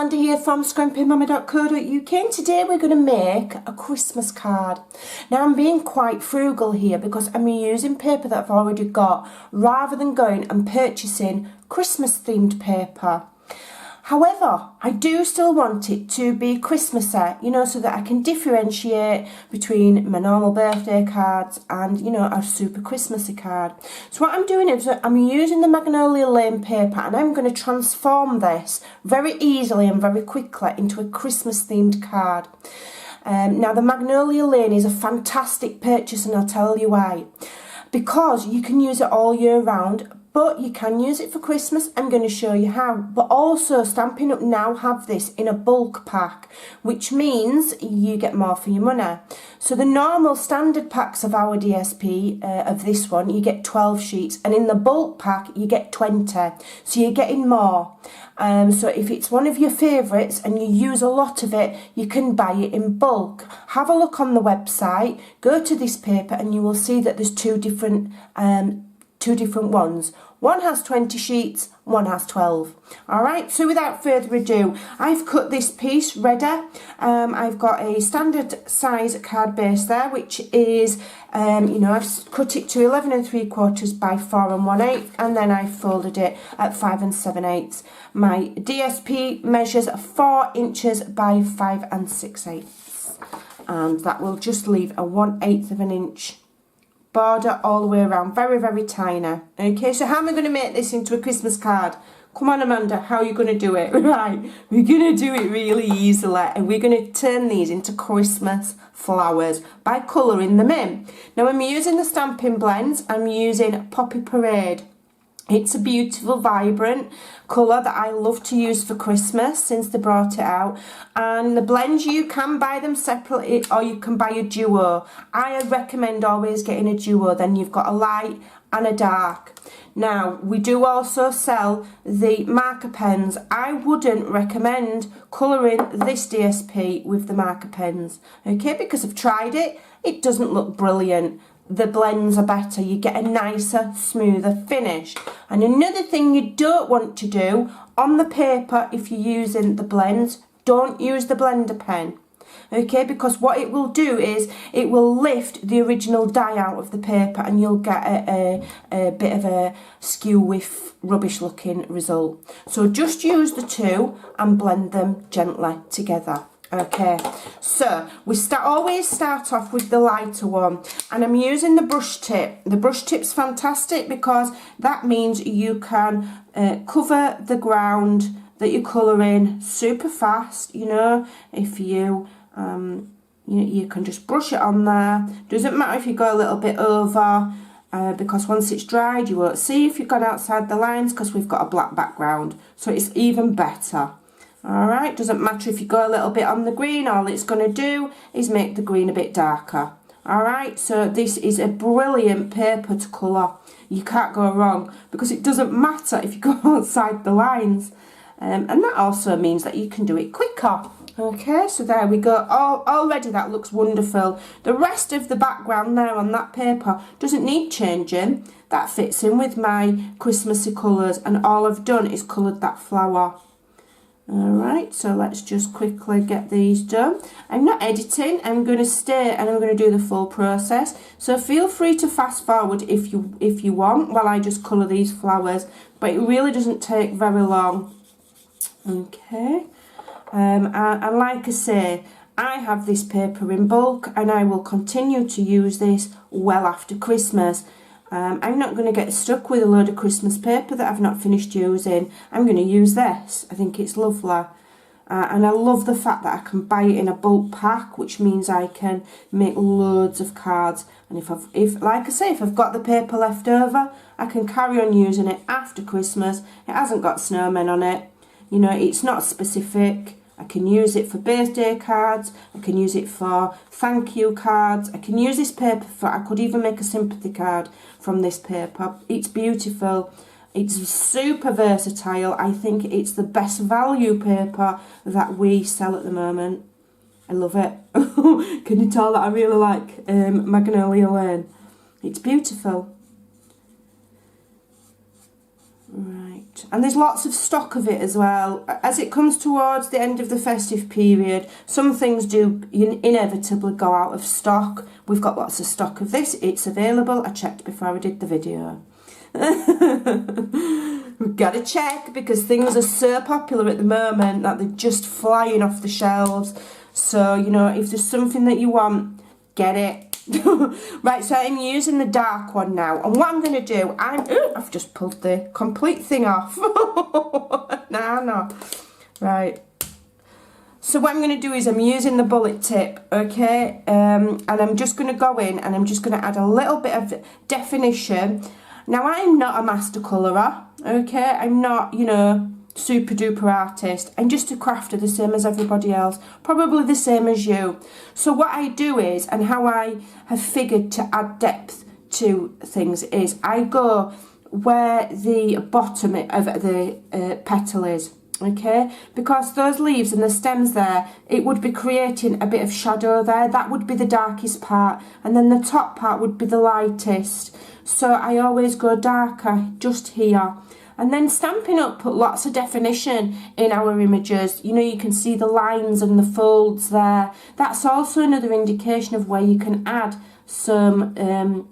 Amanda here from Scrimpingmommy.co.uk, and today we're going to make a Christmas card. Now I'm being quite frugal here because I'm using paper that I've already got rather than going and purchasing Christmas themed paper. However, I do still want it to be Christmassy, so that I can differentiate between my normal birthday cards and, a super Christmassy card. So what I'm doing is I'm using the Magnolia Lane paper, and I'm going to transform this very easily and very quickly into a Christmas themed card. Now the Magnolia Lane is a fantastic purchase, and I'll tell you why. Because you can use it all year round, but you can use it for Christmas. I'm going to show you how. But also, Stampin' Up! Now have this in a bulk pack, which means you get more for your money. So the normal standard packs of our DSP, of this one, you get 12 sheets, and in the bulk pack you get 20, so you're getting more. So if it's one of your favourites and you use a lot of it, you can buy it in bulk. Have a look on the website, go to this paper, and you will see that there's two different ones. One has 20 sheets, one has 12. Alright, so without further ado, I've cut this piece ready. I've got a standard size card base there, which is, I've cut it to 11 3/4 by 4 1/8, and then I folded it at 5 7/8. My DSP measures 4 inches by 5 6/8, and that will just leave a 1/8 of an inch border all the way around, very, very tiny. Okay, so how am I going to make this into a Christmas card? Come on, Amanda, how are you going to do it? Right, we're going to do it really easily, and we're going to turn these into Christmas flowers by colouring them in. Now I'm using the Stampin' Blends. I'm using Poppy Parade. It's a beautiful, vibrant colour that I love to use for Christmas since they brought it out. And the blends, you can buy them separately or you can buy a duo. I recommend always getting a duo, then you've got a light and a dark. Now, we do also sell the marker pens. I wouldn't recommend colouring this DSP with the marker pens, okay, because I've tried it. It doesn't look brilliant. The blends are better, you get a nicer, smoother finish. And another thing you don't want to do on the paper, if you're using the blends, don't use the blender pen, okay, because what it will do is it will lift the original die out of the paper, and you'll get a bit of a skew with rubbish looking result. So just use the two and blend them gently together. Okay, so we always start off with the lighter one, and I'm using the brush tip. The brush tip's fantastic because that means you can cover the ground that you're colouring super fast. If you you can just brush it on there. Doesn't matter if you go a little bit over, because once it's dried you won't see if you've gone outside the lines because we've got a black background, so it's even better. Alright, doesn't matter if you go a little bit on the green, all it's going to do is make the green a bit darker. Alright, so this is a brilliant paper to colour. You can't go wrong because it doesn't matter if you go outside the lines. And that also means that you can do it quicker. Okay, so there we go. Already that looks wonderful. The rest of the background there on that paper doesn't need changing. That fits in with my Christmassy colours, and all I've done is coloured that flower. Alright, so let's just quickly get these done. I'm not editing, I'm going to stay and I'm going to do the full process. So feel free to fast forward if you want while I just colour these flowers, but it really doesn't take very long. Okay, and like I say, I have this paper in bulk and I will continue to use this well after Christmas. I'm not going to get stuck with a load of Christmas paper that I've not finished using. I'm going to use this. I think it's lovely. And I love the fact that I can buy it in a bulk pack, which means I can make loads of cards. And like I say, if I've got the paper left over, I can carry on using it after Christmas. It hasn't got snowmen on it. It's not specific. I can use it for birthday cards, I can use it for thank you cards, I can use this paper I could even make a sympathy card from this paper. It's beautiful, it's super versatile. I think it's the best value paper that we sell at the moment. I love it. Can you tell that I really like Magnolia Lane? It's beautiful. Right. And there's lots of stock of it as well. As it comes towards the end of the festive period, some things do inevitably go out of stock. We've got lots of stock of this. It's available. I checked before I did the video. We've got to check because things are so popular at the moment that they're just flying off the shelves. So, you know, if there's something that you want, get it. Right, so I'm using the dark one now, and what I'm going to do, I've just pulled the complete thing off. No. Right, so what I'm going to do is I'm using the bullet tip, okay, and I'm just going to go in and I'm just going to add a little bit of definition. Now, I'm not a master colourer, okay, I'm not, you know, super duper artist. I'm just a crafter, the same as everybody else, probably the same as you. So what I do is, and how I have figured to add depth to things is, I go where the bottom of the petal is, okay, because those leaves and the stems there, it would be creating a bit of shadow there. That would be the darkest part, and then the top part would be the lightest. So I always go darker just here. And then Stampin' Up! Put lots of definition in our images. You know, you can see the lines and the folds there. That's also another indication of where you can add some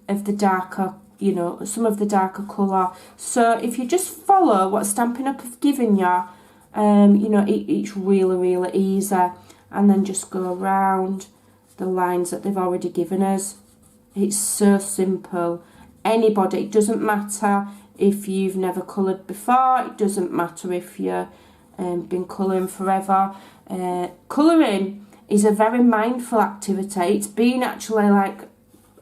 of the darker, you know, some of the darker colour. So if you just follow what Stampin' Up! Have given you, you know, it's really, really easy. And then just go around the lines that they've already given us. It's so simple. Anybody, it doesn't matter if you've never coloured before, it doesn't matter if you've been colouring forever. Colouring is a very mindful activity. It's been actually like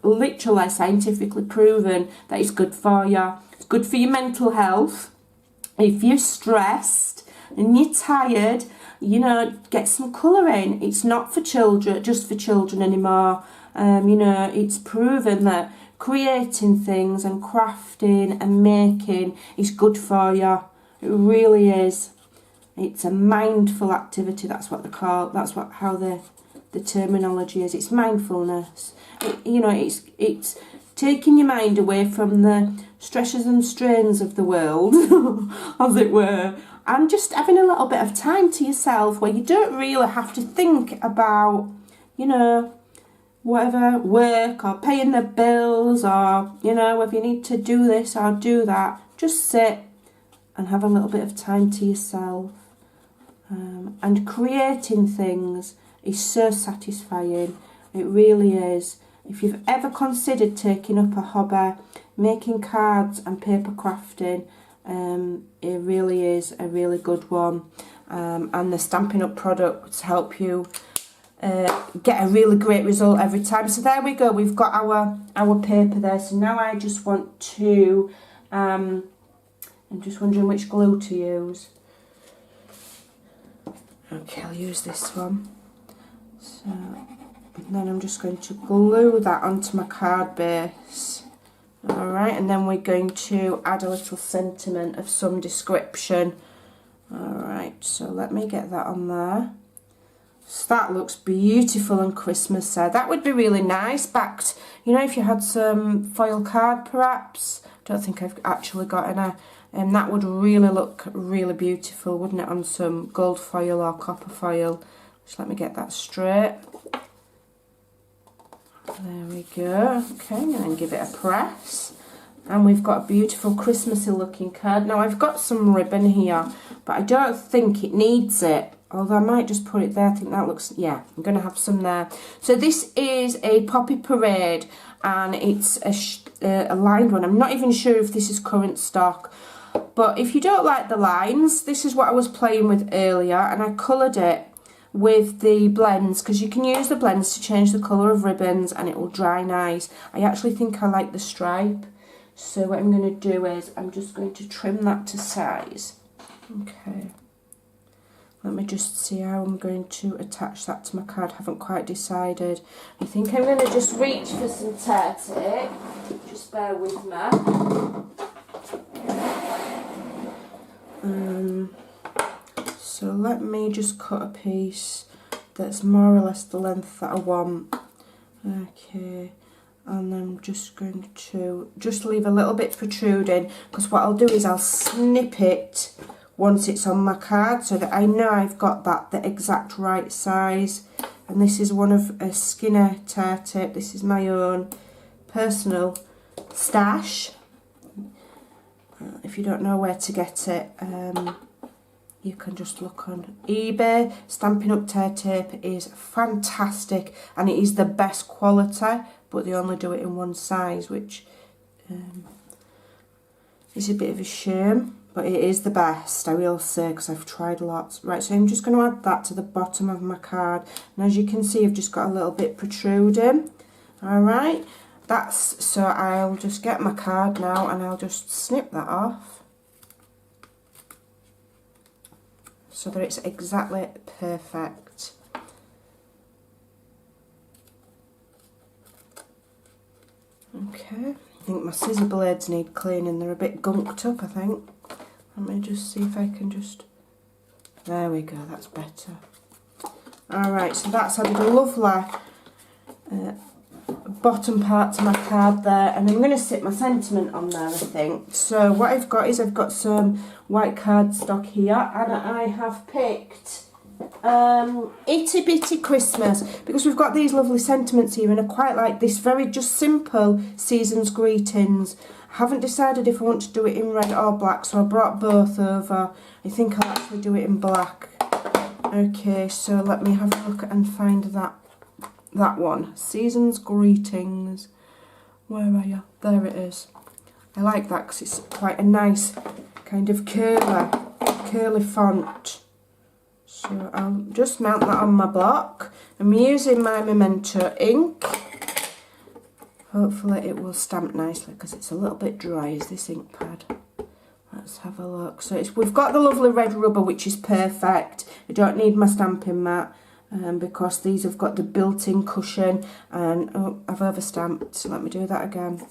literally scientifically proven that it's good for you. It's good for your mental health. If you're stressed and you're tired, you know, get some colouring. It's not for children, just for children anymore. You know, it's proven that creating things and crafting and making is good for you. It really is. It's a mindful activity. That's what they call. That's how the terminology is. It's mindfulness. You know, it's taking your mind away from the stresses and strains of the world, as it were, and just having a little bit of time to yourself where you don't really have to think about, you know, whatever, work or paying the bills, or, you know, if you need to do this or do that. Just sit and have a little bit of time to yourself. And creating things is so satisfying. It really is. If you've ever considered taking up a hobby, making cards and paper crafting, it really is a really good one. And the Stampin' Up! Products help you get a really great result every time. So there we go, we've got our paper there. So now I just want to, I'm just wondering which glue to use. Okay, I'll use this one. So, and then I'm just going to glue that onto my card base. Alright, and then we're going to add a little sentiment of some description. Alright, so let me get that on there. So that looks beautiful and Christmas there. That would be really nice backed, you know, if you had some foil card perhaps. Don't think I've actually got any. And that would really look really beautiful, wouldn't it, on some gold foil or copper foil. Just let me get that straight. There we go. Okay, and then give it a press. And we've got a beautiful Christmassy looking card. Now I've got some ribbon here, but I don't think it needs it. Although I might just put it there. I think that looks, yeah, I'm going to have some there. So this is a Poppy Parade, and it's a lined one. I'm not even sure if this is current stock. But if you don't like the lines, this is what I was playing with earlier, and I coloured it with the blends, because you can use the blends to change the colour of ribbons and it will dry nice. I actually think I like the stripe. So what I'm going to do is I'm just going to trim that to size. Okay. Let me just see how I'm going to attach that to my card. I haven't quite decided. I think I'm going to just reach for some tear tape. Just bear with me. So let me just cut a piece that's more or less the length that I want. Okay, and I'm just going to just leave a little bit protruding, because what I'll do is I'll snip it once it's on my card so that I know I've got the exact right size. And this is one of a Skinner tear tape. This is my own personal stash. If you don't know where to get it, you can just look on eBay. Stampin' Up! Tear tape is fantastic, and it is the best quality, but they only do it in one size, which is a bit of a shame, but it is the best, I will say, because I've tried lots. Right, so I'm just going to add that to the bottom of my card, and as you can see, I've just got a little bit protruding. Alright, so I'll just get my card now, and I'll just snip that off, so that it's exactly perfect. Okay, I think my scissor blades need cleaning, they're a bit gunked up, I think. Let me just see if I can just, there we go, that's better. Alright, so that's added a lovely bottom part to my card there, and I'm going to stick my sentiment on there, I think. So what I've got is I've got some white cardstock here, and I have picked Itty Bitty Christmas, because we've got these lovely sentiments here, and I quite like this very just simple season's greetings. I haven't decided if I want to do it in red or black, so I brought both over. I think I'll actually do it in black. Okay, so let me have a look and find that one. Season's greetings. Where are you? There it is. I like that because it's quite a nice kind of curly font. So I'll just mount that on my block. I'm using my Memento ink. Hopefully it will stamp nicely, because it's a little bit dry, is this ink pad. Let's have a look. So we've got the lovely red rubber, which is perfect. I don't need my stamping mat, because these have got the built-in cushion, and oh, I've overstamped, so let me do that again.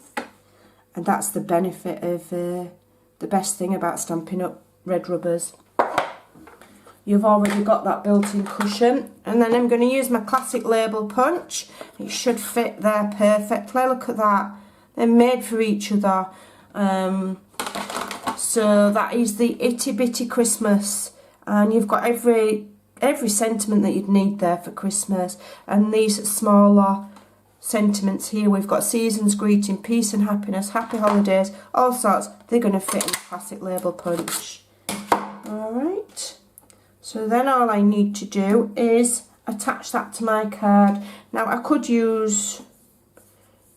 And that's the benefit of the best thing about Stampin' Up! Red rubbers. You've already got that built-in cushion, and then I'm going to use my classic label punch. It should fit there perfectly. Look at that, they're made for each other. So that is the Itty Bitty Christmas, and you've got every sentiment that you'd need there for Christmas. And these smaller sentiments here, we've got season's greeting, peace and happiness, happy holidays, all sorts. They're going to fit in the classic label punch. Alright, so then all I need to do is attach that to my card. Now I could use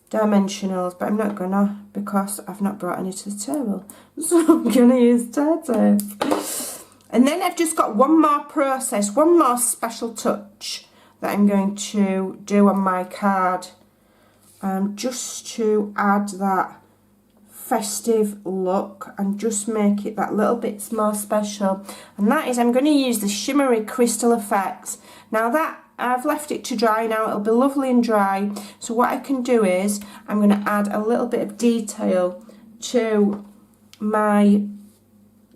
dimensionals, but I'm not gonna, because I've not brought any to the table. So I'm gonna use tear tape. And then I've just got one more process, one more special touch that I'm going to do on my card, just to add that festive look and just make it that little bit more special. And that is, I'm going to use the shimmery crystal effects. Now that I've left it to dry now, it'll be lovely and dry. So what I can do is I'm going to add a little bit of detail to my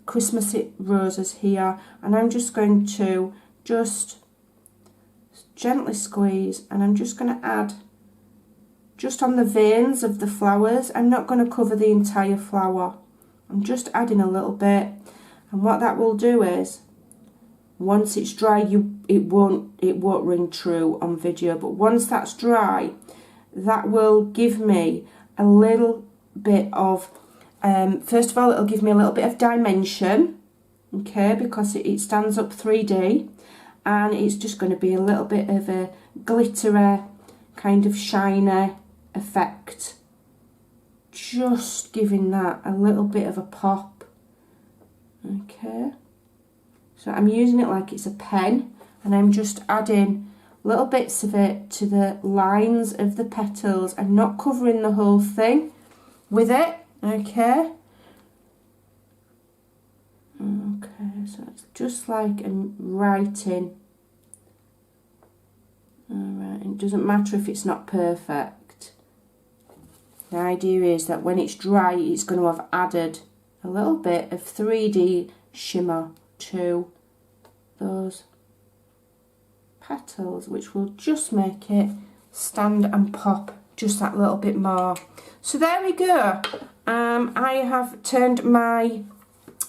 Christmassy roses here, and I'm just going to just gently squeeze, and I'm just going to add just on the veins of the flowers. I'm not going to cover the entire flower, I'm just adding a little bit. And what that will do is, once it's dry, it won't ring true on video, but once that's dry, that will give me a little bit of first of all, it'll give me a little bit of dimension, okay, because it stands up 3D, and it's just going to be a little bit of a glittery, kind of shiny effect, just giving that a little bit of a pop. Okay, so I'm using it like it's a pen, and I'm just adding little bits of it to the lines of the petals. I'm not covering the whole thing with it. Okay, so it's just like I'm writing. Alright, it doesn't matter if it's not perfect. The idea is that when it's dry, it's going to have added a little bit of 3D shimmer to those petals, which will just make it stand and pop just that little bit more. So there we go. I have turned my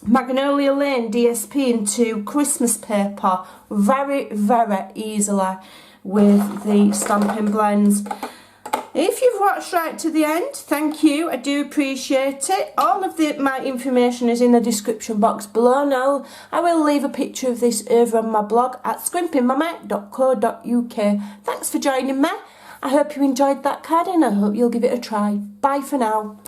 Magnolia Lane DSP into Christmas paper very, very easily with the Stampin' Blends. If you've watched right to the end, thank you, I do appreciate it. All of my information is in the description box below. Now, I will leave a picture of this over on my blog at scrimpingmommy.co.uk. Thanks for joining me. I hope you enjoyed that card and I hope you'll give it a try. Bye for now.